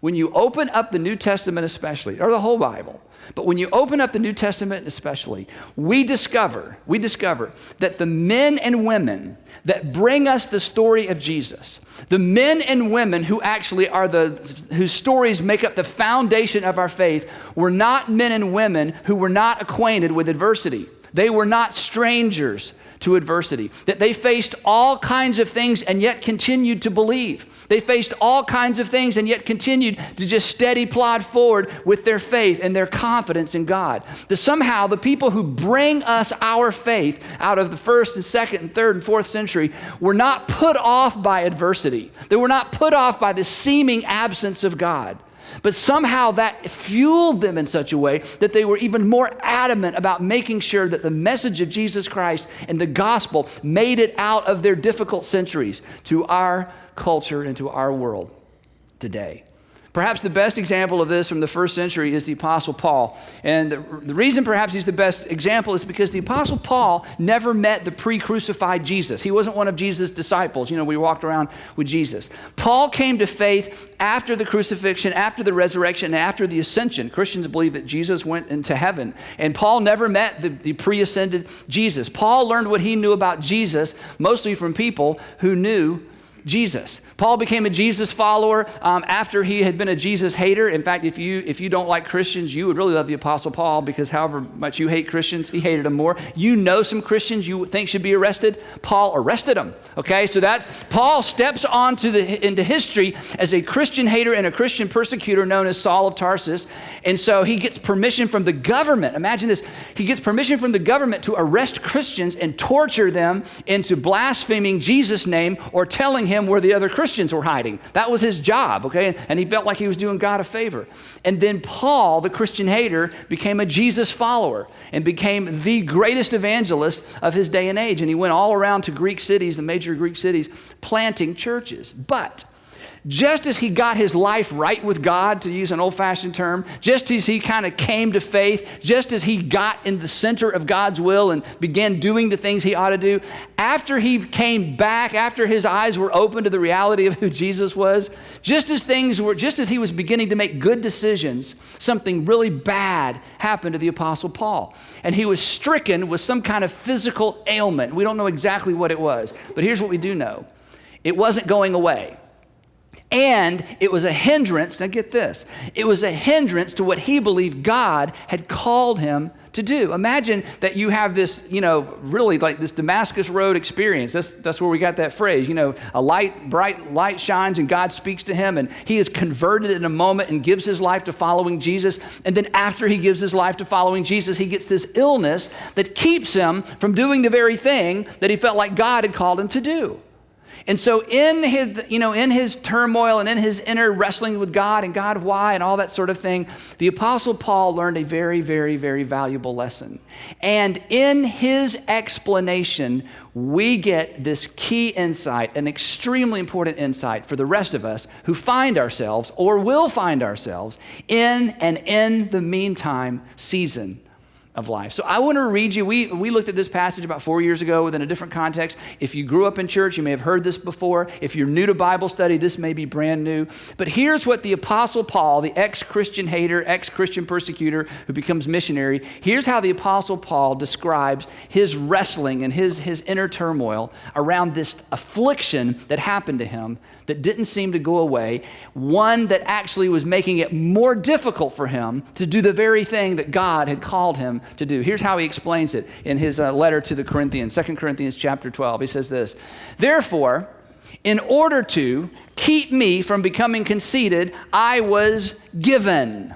when you open up the New Testament especially, or the whole Bible, but when you open up the New Testament especially, we discover that the men and women that bring us the story of Jesus, the men and women who actually are whose stories make up the foundation of our faith, were not men and women who were not acquainted with adversity. They were not strangers to adversity, that they faced all kinds of things and yet continued to believe. They faced all kinds of things and yet continued to just steady plod forward with their faith and their confidence in God. That somehow the people who bring us our faith out of the first and second and third and fourth century were not put off by adversity. They were not put off by the seeming absence of God. But somehow that fueled them in such a way that they were even more adamant about making sure that the message of Jesus Christ and the gospel made it out of their difficult centuries to our culture and to our world today. Perhaps the best example of this from the first century is the Apostle Paul. And the reason perhaps he's the best example is because the Apostle Paul never met the pre-crucified Jesus. He wasn't one of Jesus' disciples. You know, we walked around with Jesus. Paul came to faith after the crucifixion, after the resurrection, and after the ascension. Christians believe that Jesus went into heaven. And Paul never met the pre-ascended Jesus. Paul learned what he knew about Jesus mostly from people who knew Jesus. Paul became a Jesus follower after he had been a Jesus hater. In fact, if you don't like Christians, you would really love the Apostle Paul, because however much you hate Christians, he hated them more. You know some Christians you think should be arrested. Paul arrested them. Okay, so Paul steps into history as a Christian hater and a Christian persecutor known as Saul of Tarsus. And so he gets permission from the government. Imagine this. He gets permission from the government to arrest Christians and torture them into blaspheming Jesus' name or telling him where the other Christians were hiding. That was his job, okay? And he felt like he was doing God a favor. And then Paul, the Christian hater, became a Jesus follower and became the greatest evangelist of his day and age. And he went all around to Greek cities, the major Greek cities, planting churches. But just as he got his life right with God, to use an old-fashioned term, just as he kind of came to faith, just as he got in the center of God's will and began doing the things he ought to do, after he came back, after his eyes were open to the reality of who Jesus was, just as he was beginning to make good decisions, something really bad happened to the Apostle Paul. And he was stricken with some kind of physical ailment. We don't know exactly what it was, but here's what we do know. It wasn't going away. And it was a hindrance, now get this, it was a hindrance to what he believed God had called him to do. Imagine that you have this, really like this Damascus Road experience. That's where we got that phrase, a bright light shines and God speaks to him and he is converted in a moment and gives his life to following Jesus. And then after he gives his life to following Jesus, he gets this illness that keeps him from doing the very thing that he felt like God had called him to do. And so in his turmoil and in his inner wrestling with God and God why and all that sort of thing, the Apostle Paul learned a very, very, very valuable lesson. And in his explanation, we get this key insight, an extremely important insight for the rest of us who find ourselves or will find ourselves in the meantime season of life. So I want to read you, we looked at this passage about 4 years ago within a different context. If you grew up in church, you may have heard this before. If you're new to Bible study, this may be brand new. But here's what the Apostle Paul, the ex-Christian hater, ex-Christian persecutor who becomes missionary, here's how the Apostle Paul describes his wrestling and his inner turmoil around this affliction that happened to him that didn't seem to go away, one that actually was making it more difficult for him to do the very thing that God had called him to do. Here's how he explains it in his letter to the Corinthians, 2 Corinthians chapter 12. He says this, "Therefore, in order to keep me from becoming conceited, I was given."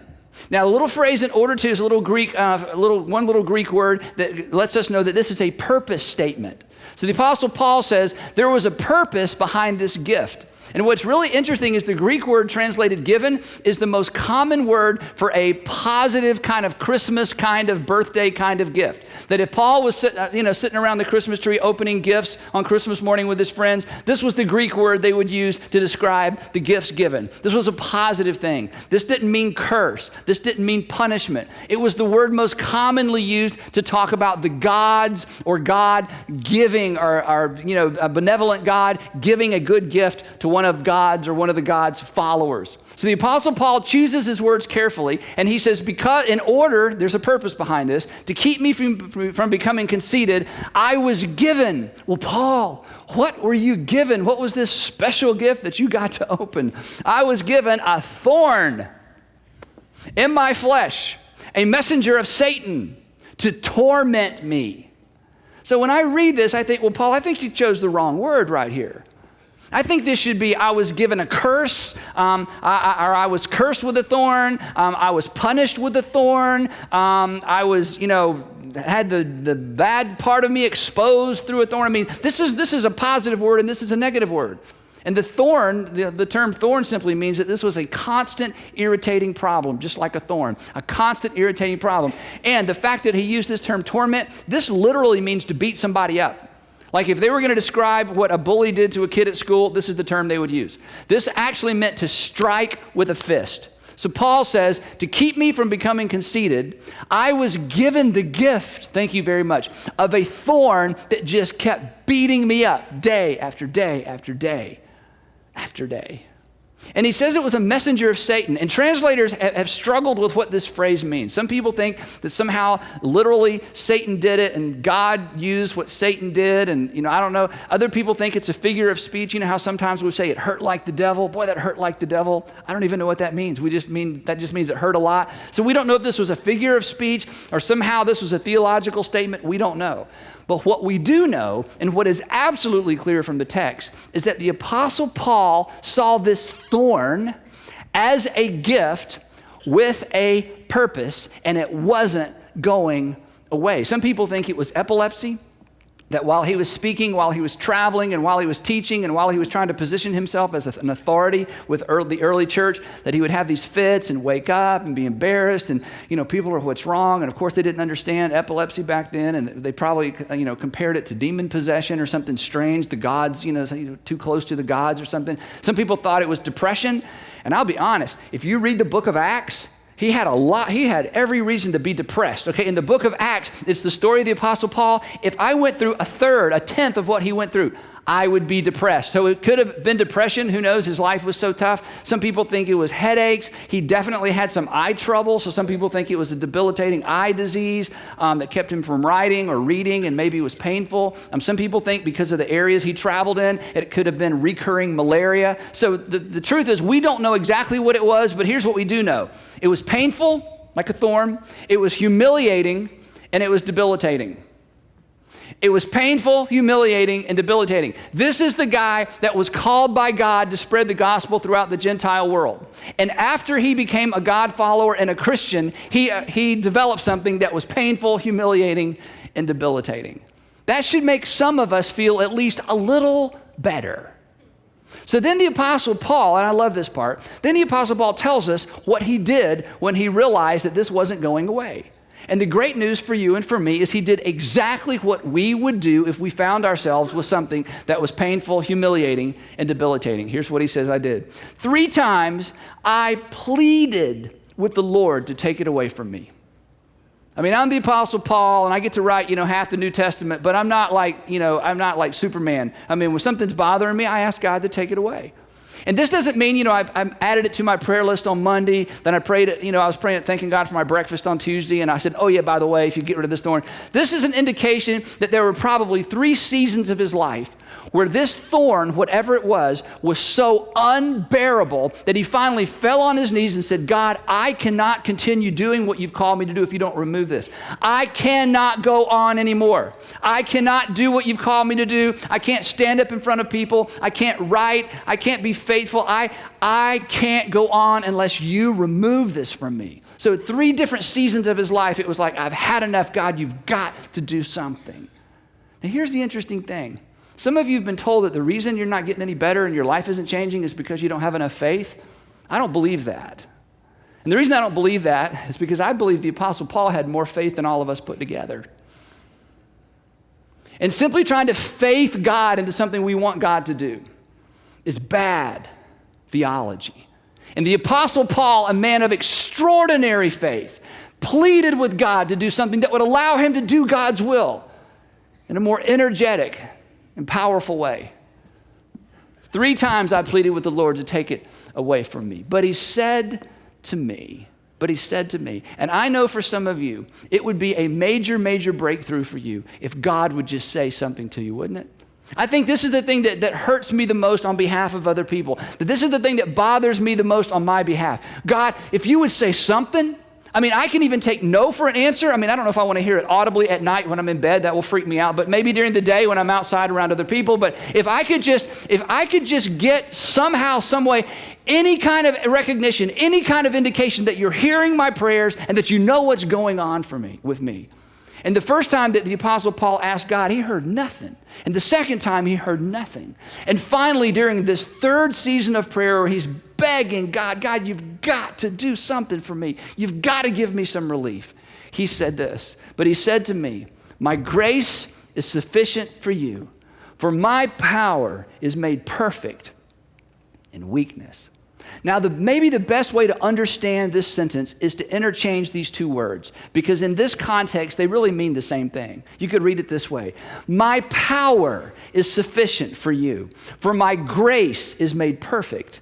Now, the little phrase "in order to" is one little Greek word that lets us know that this is a purpose statement. So the Apostle Paul says there was a purpose behind this gift. And what's really interesting is the Greek word translated "given" is the most common word for a positive kind of Christmas kind of birthday kind of gift. That if Paul was sitting around the Christmas tree opening gifts on Christmas morning with his friends, this was the Greek word they would use to describe the gifts given. This was a positive thing. This didn't mean curse. This didn't mean punishment. It was the word most commonly used to talk about the gods or God giving or a benevolent God giving a good gift to one of the God's followers. So the Apostle Paul chooses his words carefully, and he says, because in order, there's a purpose behind this, to keep me from becoming conceited, I was given. Well, Paul, what were you given? What was this special gift that you got to open? I was given a thorn in my flesh, a messenger of Satan to torment me. So when I read this, I think, well, Paul, I think you chose the wrong word right here. I think this should be, I was given a curse, or I was cursed with a thorn, I was punished with a thorn, I was, had the bad part of me exposed through a thorn. I mean, this is a positive word and this is a negative word. And the thorn, the term thorn simply means that this was a constant irritating problem, just like a thorn, a constant irritating problem. And the fact that he used this term torment, this literally means to beat somebody up. Like if they were going to describe what a bully did to a kid at school, this is the term they would use. This actually meant to strike with a fist. So Paul says, to keep me from becoming conceited, I was given the gift, thank you very much, of a thorn that just kept beating me up day after day after day after day. And he says it was a messenger of Satan. And translators have struggled with what this phrase means. Some people think that somehow literally Satan did it and God used what Satan did. And, I don't know. Other people think it's a figure of speech. You know how sometimes we say it hurt like the devil. Boy, that hurt like the devil. I don't even know what that means. That just means it hurt a lot. So we don't know if this was a figure of speech or somehow this was a theological statement. We don't know. But what we do know, and what is absolutely clear from the text, is that the Apostle Paul saw this thorn as a gift with a purpose, and it wasn't going away. Some people think it was epilepsy, that while he was speaking, while he was traveling, and while he was teaching, and while he was trying to position himself as an authority with the early church, that he would have these fits and wake up and be embarrassed, and people are, what's wrong? And of course they didn't understand epilepsy back then, and they probably compared it to demon possession or something strange, the gods, too close to the gods or something. Some people thought it was depression, and I'll be honest, if you read the book of Acts, he had every reason to be depressed. Okay, in the book of Acts, it's the story of the Apostle Paul. If I went through a tenth of what he went through, I would be depressed. So it could have been depression. Who knows? His life was so tough. Some people think it was headaches. He definitely had some eye trouble. So some people think it was a debilitating eye disease that kept him from writing or reading, and maybe it was painful. Some people think because of the areas he traveled in, it could have been recurring malaria. So the truth is, we don't know exactly what it was, but here's what we do know. It was painful, like a thorn. It was humiliating, and it was debilitating. It was painful, humiliating, and debilitating. This is the guy that was called by God to spread the gospel throughout the Gentile world. And after he became a God follower and a Christian, he developed something that was painful, humiliating, and debilitating. That should make some of us feel at least a little better. So then the Apostle Paul, and I love this part, then the Apostle Paul tells us what he did when he realized that this wasn't going away. And the great news for you and for me is he did exactly what we would do if we found ourselves with something that was painful, humiliating, and debilitating. Here's what he says I did. 3 times I pleaded with the Lord to take it away from me. I mean, I'm the Apostle Paul, and I get to write, half the New Testament, but I'm not like Superman. I mean, when something's bothering me, I ask God to take it away. And this doesn't mean, I added it to my prayer list on Monday. Then I prayed it, I was praying, thanking God for my breakfast on Tuesday. And I said, oh yeah, by the way, if you get rid of this thorn. This is an indication that there were probably 3 seasons of his life where this thorn, whatever it was so unbearable that he finally fell on his knees and said, God, I cannot continue doing what you've called me to do if you don't remove this. I cannot go on anymore. I cannot do what you've called me to do. I can't stand up in front of people. I can't write. I can't be faithful. I can't go on unless you remove this from me. So 3 different seasons of his life, it was like, I've had enough. God, you've got to do something. Now here's the interesting thing. Some of you have been told that the reason you're not getting any better and your life isn't changing is because you don't have enough faith. I don't believe that. And the reason I don't believe that is because I believe the Apostle Paul had more faith than all of us put together. And simply trying to faith God into something we want God to do is bad theology. And the Apostle Paul, a man of extraordinary faith, pleaded with God to do something that would allow him to do God's will in a more energetic and powerful way. 3 times I pleaded with the Lord to take it away from me. But he said to me, and I know for some of you, it would be a major, major breakthrough for you if God would just say something to you, wouldn't it? I think this is the thing that hurts me the most on behalf of other people. That this is the thing that bothers me the most on my behalf. God, if you would say something, I mean, I can even take no for an answer. I mean, I don't know if I want to hear it audibly at night when I'm in bed. That will freak me out. But maybe during the day when I'm outside around other people. But if I could just get somehow, some way, any kind of recognition, any kind of indication that you're hearing my prayers and that you know what's going on with me. And the first time that the Apostle Paul asked God, he heard nothing. And the second time, he heard nothing. And finally, during this 3rd season of prayer where he's begging God, you've got to do something for me. You've got to give me some relief. He said this, but he said to me, my grace is sufficient for you, for my power is made perfect in weakness. Now, maybe the best way to understand this sentence is to interchange these 2 words, because in this context, they really mean the same thing. You could read it this way. My power is sufficient for you, for my grace is made perfect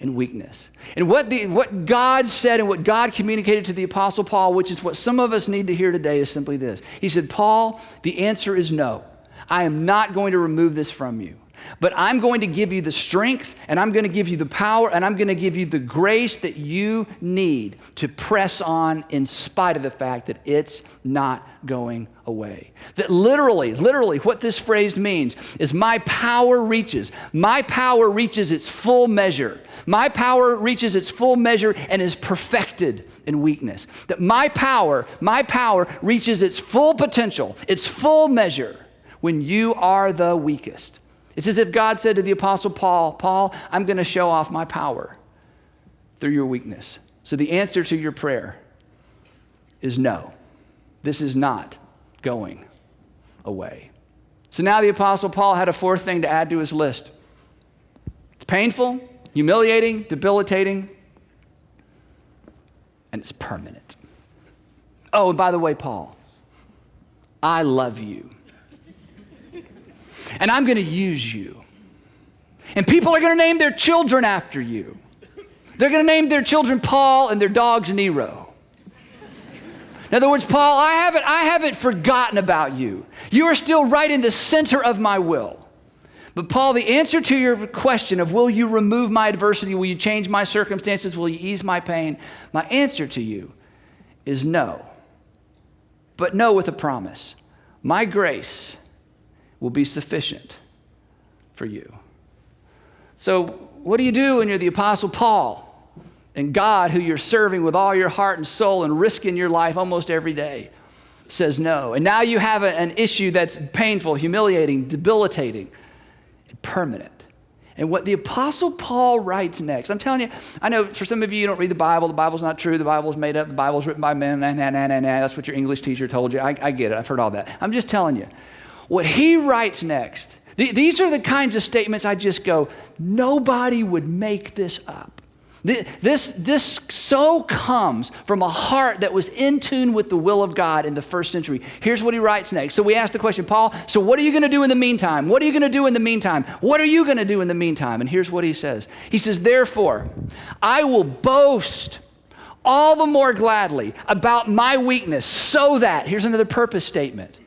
in weakness. And what God said and what God communicated to the Apostle Paul, which is what some of us need to hear today, is simply this. He said, Paul, the answer is no. I am not going to remove this from you. But I'm going to give you the strength, and I'm going to give you the power, and I'm going to give you the grace that you need to press on in spite of the fact that it's not going away. That literally what this phrase means is my power reaches its full measure. My power reaches its full measure and is perfected in weakness. That my power reaches its full potential, its full measure when you are the weakest. It's as if God said to the Apostle Paul, I'm going to show off my power through your weakness. So the answer to your prayer is no. This is not going away. So now the Apostle Paul had a 4th thing to add to his list. It's painful, humiliating, debilitating, and it's permanent. Oh, and by the way, Paul, I love you. And I'm going to use you. And people are going to name their children after you. They're going to name their children Paul and their dogs Nero. In other words, Paul, I haven't forgotten about you. You are still right in the center of my will. But Paul, the answer to your question of will you remove my adversity, will you change my circumstances, will you ease my pain, my answer to you is no. But no with a promise. My grace will be sufficient for you. So what do you do when you're the Apostle Paul and God, who you're serving with all your heart and soul and risking your life almost every day, says no? And now you have an issue that's painful, humiliating, debilitating, and permanent. And what the Apostle Paul writes next, I'm telling you, I know for some of you don't read the Bible. The Bible's not true. The Bible's made up. The Bible's written by men. That's what your English teacher told you. I get it. I've heard all that. I'm just telling you. What he writes next, these are the kinds of statements I just go, nobody would make this up. This so comes from a heart that was in tune with the will of God in the 1st century. Here's what he writes next. So we ask the question, Paul, so what are you going to do in the meantime? What are you going to do in the meantime? What are you going to do in the meantime? And here's what he says. He says, therefore, I will boast all the more gladly about my weakness so that, here's another purpose statement,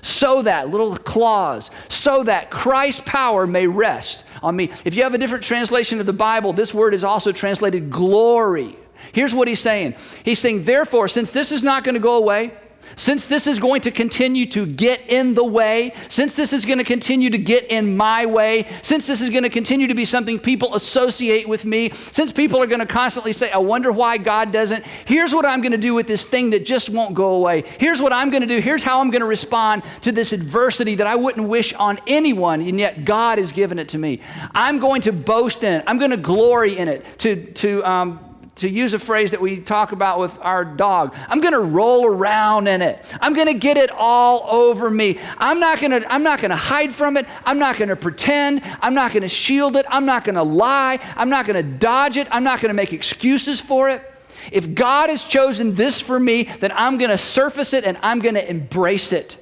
so that, little clause, so that Christ's power may rest on me. If you have a different translation of the Bible, this word is also translated glory. Here's what he's saying. He's saying, therefore, since this is not going to go away, since this is going to continue to get in the way, since this is going to continue to get in my way, since this is going to continue to be something people associate with me, since people are going to constantly say, I wonder why God doesn't, here's what I'm going to do with this thing that just won't go away. Here's what I'm going to do. Here's how I'm going to respond to this adversity that I wouldn't wish on anyone, and yet God has given it to me. I'm going to boast in it. I'm going to glory in it. To use a phrase that we talk about with our dog, I'm going to roll around in it. I'm going to get it all over me. I'm not going to hide from it. I'm not going to pretend. I'm not going to shield it. I'm not going to lie. I'm not going to dodge it. I'm not going to make excuses for it. If God has chosen this for me, then I'm going to surface it and I'm going to embrace it.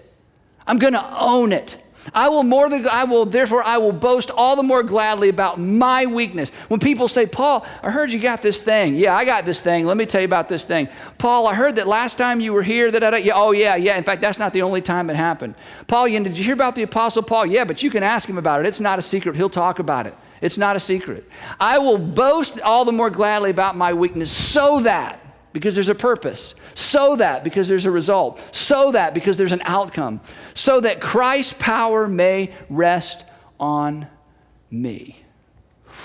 I'm going to own it. Therefore I will boast all the more gladly about my weakness. When people say, Paul, I heard you got this thing. Yeah, I got this thing. Let me tell you about this thing. Paul, I heard that last time you were here, yeah. In fact, that's not the only time it happened. Paul, did you hear about the Apostle Paul? Yeah, but you can ask him about it. It's not a secret. He'll talk about it. It's not a secret. I will boast all the more gladly about my weakness so that, because there's a purpose, so that because there's a result, so that because there's an outcome, so that Christ's power may rest on me.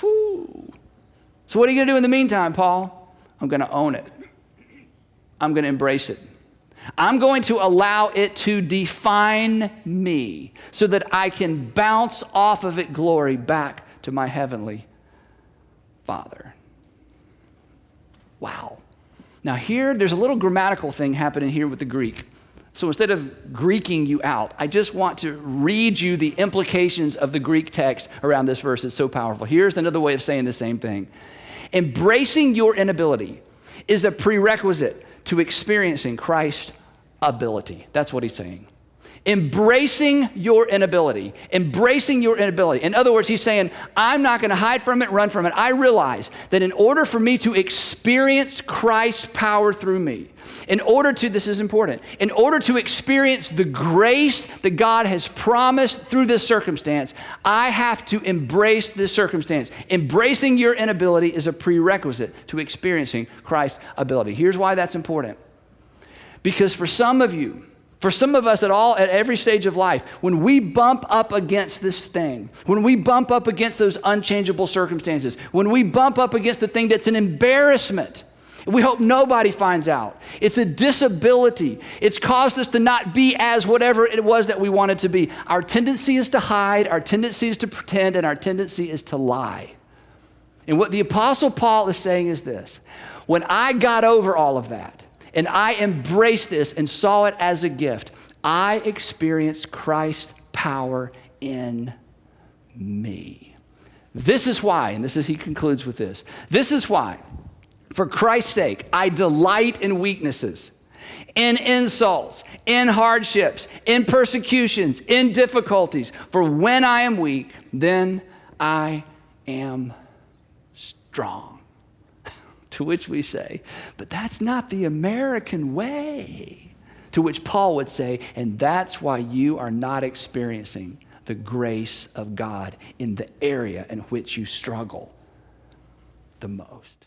Whew. So what are you going to do in the meantime, Paul? I'm going to own it. I'm going to embrace it. I'm going to allow it to define me so that I can bounce off of it glory back to my heavenly Father. Wow. Now here, there's a little grammatical thing happening here with the Greek. So instead of Greeking you out, I just want to read you the implications of the Greek text around this verse. It's so powerful. Here's another way of saying the same thing. Embracing your inability is a prerequisite to experiencing Christ's ability. That's what he's saying. Embracing your inability. Embracing your inability. In other words, he's saying, I'm not going to hide from it, run from it. I realize that in order for me to experience Christ's power through me, this is important, in order to experience the grace that God has promised through this circumstance, I have to embrace this circumstance. Embracing your inability is a prerequisite to experiencing Christ's ability. Here's why that's important. Because for some of us at every stage of life, when we bump up against this thing, when we bump up against those unchangeable circumstances, when we bump up against the thing that's an embarrassment, we hope nobody finds out. It's a disability. It's caused us to not be as whatever it was that we wanted to be. Our tendency is to hide, our tendency is to pretend, and our tendency is to lie. And what the Apostle Paul is saying is this: when I got over all of that, and I embraced this and saw it as a gift, I experienced Christ's power in me. This is why, and he concludes with this. This is why, for Christ's sake, I delight in weaknesses, in insults, in hardships, in persecutions, in difficulties. For when I am weak, then I am strong. To which we say, but that's not the American way. To which Paul would say, and that's why you are not experiencing the grace of God in the area in which you struggle the most.